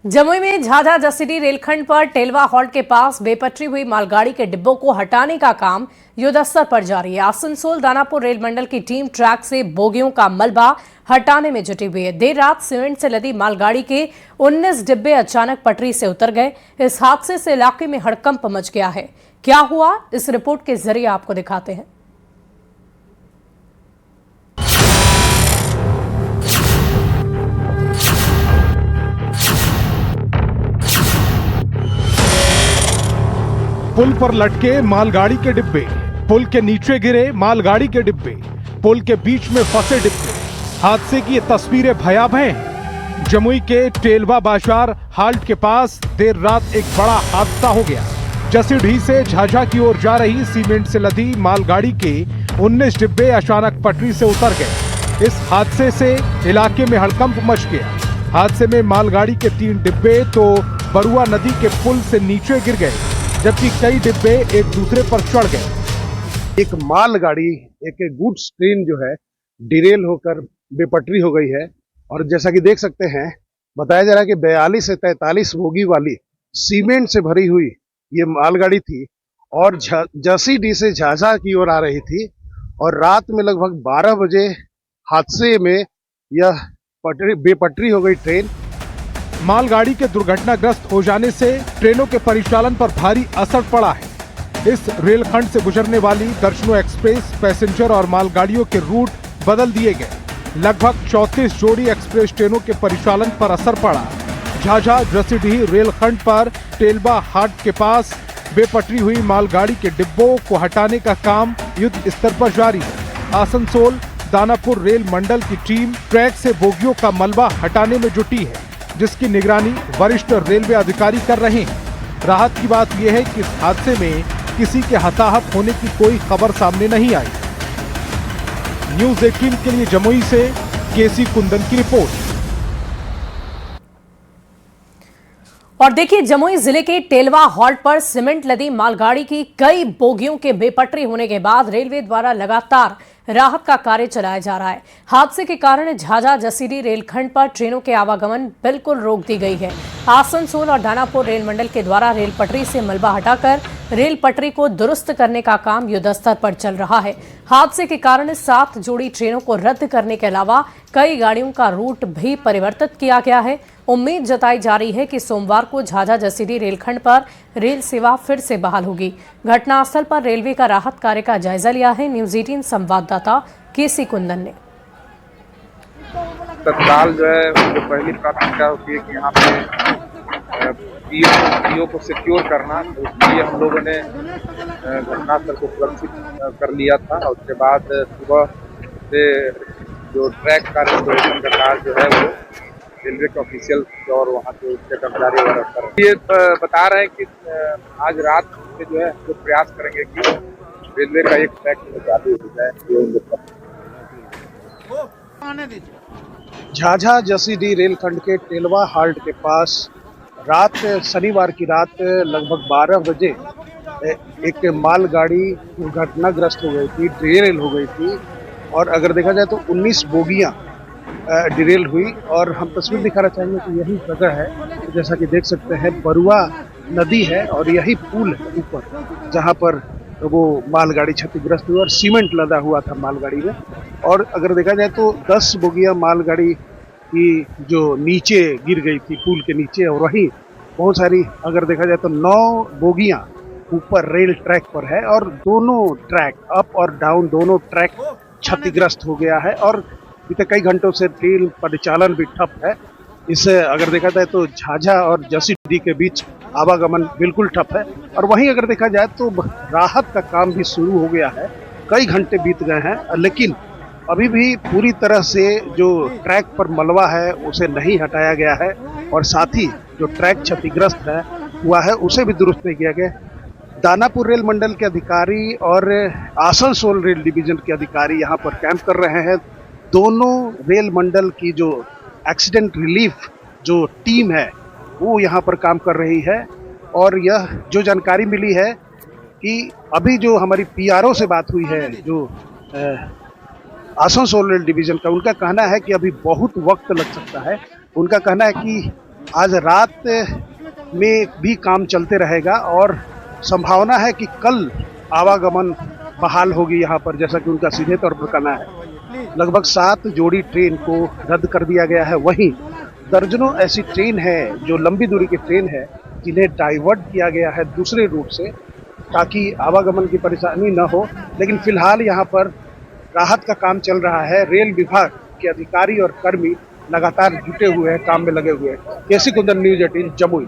जमुई में झाझा जसीडीह रेलखंड पर टेलवा हॉल्ट के पास बेपटरी हुई मालगाड़ी के डिब्बों को हटाने का काम युद्धस्तर पर जारी है। आसनसोल दानापुर रेल मंडल की टीम ट्रैक से बोगियों का मलबा हटाने में जुटी हुई है। देर रात सीमेंट से लदी मालगाड़ी के 19 डिब्बे अचानक पटरी से उतर गए। इस हादसे से इलाके में हड़कंप मच गया है। क्या हुआ, इस रिपोर्ट के जरिए आपको दिखाते हैं। पुल पर लटके मालगाड़ी के डिब्बे, पुल के नीचे गिरे मालगाड़ी के डिब्बे, पुल के बीच में फंसे डिब्बे। हादसे की ये तस्वीरें भयावह हैं। जमुई के टेलवा बाजार हाल्ट के पास देर रात एक बड़ा हादसा हो गया। जसीडीह से झाझा की ओर जा रही सीमेंट से लदी मालगाड़ी के 19 डिब्बे अचानक पटरी से उतर गए। इस हादसे से इलाके में हड़कंप मच गया। हादसे में मालगाड़ी के 3 डिब्बे तो बरुआ नदी के पुल से नीचे गिर गए, जबकि कई डिब्बे एक दूसरे पर चढ़ गए। एक मालगाड़ी, एक गुड्स ट्रेन जो है डिरेल होकर बेपटरी हो गई है। और जैसा कि देख सकते हैं, बताया जा रहा है कि 42 से 43 बोगी वाली सीमेंट से भरी हुई ये मालगाड़ी थी और जसीडीह से झाझा की ओर आ रही थी। और रात में लगभग 12 बजे हादसे में यह बेपटरी हो गई ट्रेन। मालगाड़ी के दुर्घटनाग्रस्त हो जाने से ट्रेनों के परिचालन पर भारी असर पड़ा है। इस रेलखंड से गुजरने वाली दर्जनों एक्सप्रेस, पैसेंजर और मालगाड़ियों के रूट बदल दिए गए। लगभग 34 जोड़ी एक्सप्रेस ट्रेनों के परिचालन पर असर पड़ा। झाझा जसीडीह रेलखंड पर टेलवा हाट के पास बेपटरी हुई मालगाड़ी के डिब्बों को हटाने का काम युद्ध स्तर पर जारी है। आसनसोल दानापुर रेल मंडल की टीम ट्रैक से बोगियों का मलबा हटाने में जुटी है, जिसकी निगरानी वरिष्ठ रेलवे अधिकारी कर रहे हैं। राहत की बात यह है कि इस हादसे में किसी के हताहत होने की कोई खबर सामने नहीं आई। न्यूज़ 18 के लिए जमुई से केसी कुंदन की रिपोर्ट। और देखिए, जमुई जिले के टेलवा हॉल्ट पर सीमेंट लदी मालगाड़ी की कई बोगियों के बेपटरी होने के बाद रेलवे द्वारा लगातार राहत का कार्य चलाया जा रहा है। हादसे के कारण झाझा जसीडीह रेलखंड पर ट्रेनों के आवागमन बिल्कुल रोक दी गई है। आसनसोल और दानापुर रेल मंडल के द्वारा रेल पटरी से मलबा हटाकर रेल पटरी को दुरुस्त करने का काम युद्धस्तर पर चल रहा है। हादसे के कारण 7 जोड़ी ट्रेनों को रद्द करने के अलावा कई गाड़ियों का रूट भी परिवर्तित किया गया है। उम्मीद जताई जा रही है कि सोमवार को झाझा जसीडीह रेलखंड पर रेल सेवा फिर से बहाल होगी। घटनास्थल पर रेलवे का राहत कार्य का जायजा लिया है न्यूज़ 18 संवाददाता केसी कुंदन ने। तत्काल जो है जो पहली प्राथमिकता होती है कि यहाँ पे पीओ को सिक्योर करना, तो उसके लिए हम लोगों ने घटनास्थल को सुरक्षित कर लिया था। और उसके बाद सुबह से जो ट्रैक का रेस्टोरेशन का कार्य जो है वो रेलवे के ऑफिशियल और वहाँ के उसके कर्मचारी वगैरह कर ये बता रहे हैं कि आज रात में जो है जो प्रयास करेंगे कि रेलवे का एक ट्रैक चालू हो जाए। झाझा जसीडीह रेलखंड के टेलवा हाल्ट के पास रात शनिवार की रात लगभग 12 बजे एक मालगाड़ी दुर्घटनाग्रस्त हो गई थी, डिरेल हो गई थी। और अगर देखा जाए तो 19 बोगियां डिरेल हुई। और हम तस्वीर दिखाना चाहेंगे कि यही जगह है, जैसा कि देख सकते हैं बरुआ नदी है और यही पुल है ऊपर, जहां पर वो मालगाड़ी क्षतिग्रस्त हुई और सीमेंट लदा हुआ था मालगाड़ी में। और अगर देखा जाए तो 10 बोगियां मालगाड़ी की जो नीचे गिर गई थी पुल के नीचे, और वहीं बहुत सारी अगर देखा जाए तो 9 बोगियां ऊपर रेल ट्रैक पर है। और दोनों ट्रैक अप और डाउन दोनों ट्रैक क्षतिग्रस्त हो गया है और बीते कई घंटों से रेल परिचालन भी ठप है। इससे अगर देखा जाए तो झाझा और जसीडीह के बीच आवागमन बिल्कुल ठप है। और वहीं अगर देखा जाए तो राहत का काम भी शुरू हो गया है। कई घंटे बीत गए हैं, लेकिन अभी भी पूरी तरह से जो ट्रैक पर मलबा है उसे नहीं हटाया गया है। और साथ ही जो ट्रैक क्षतिग्रस्त है हुआ है उसे भी दुरुस्त नहीं किया गया। दानापुर रेल मंडल के अधिकारी और आसनसोल रेल डिवीजन के अधिकारी यहाँ पर कैंप कर रहे हैं। दोनों रेल मंडल की जो एक्सीडेंट रिलीफ जो टीम है वो यहाँ पर काम कर रही है। और यह जो जानकारी मिली है कि अभी जो हमारी पीआरओ से बात हुई है जो आसनसोल रेल डिवीजन का, उनका कहना है कि अभी बहुत वक्त लग सकता है। उनका कहना है कि आज रात में भी काम चलते रहेगा और संभावना है कि कल आवागमन बहाल होगी यहाँ पर, जैसा कि उनका सीधे तौर पर कहना है। लगभग 7 जोड़ी ट्रेन को रद्द कर दिया गया है। वहीं दर्जनों ऐसी ट्रेन है जो लंबी दूरी की ट्रेन है जिन्हें डाइवर्ट किया गया है दूसरे रूट से, ताकि आवागमन की परेशानी न हो। लेकिन फिलहाल यहाँ पर राहत का काम चल रहा है। रेल विभाग के अधिकारी और कर्मी लगातार जुटे हुए हैं, काम में लगे हुए हैं। केसी कुंदन, न्यूज़ 18 जमुई।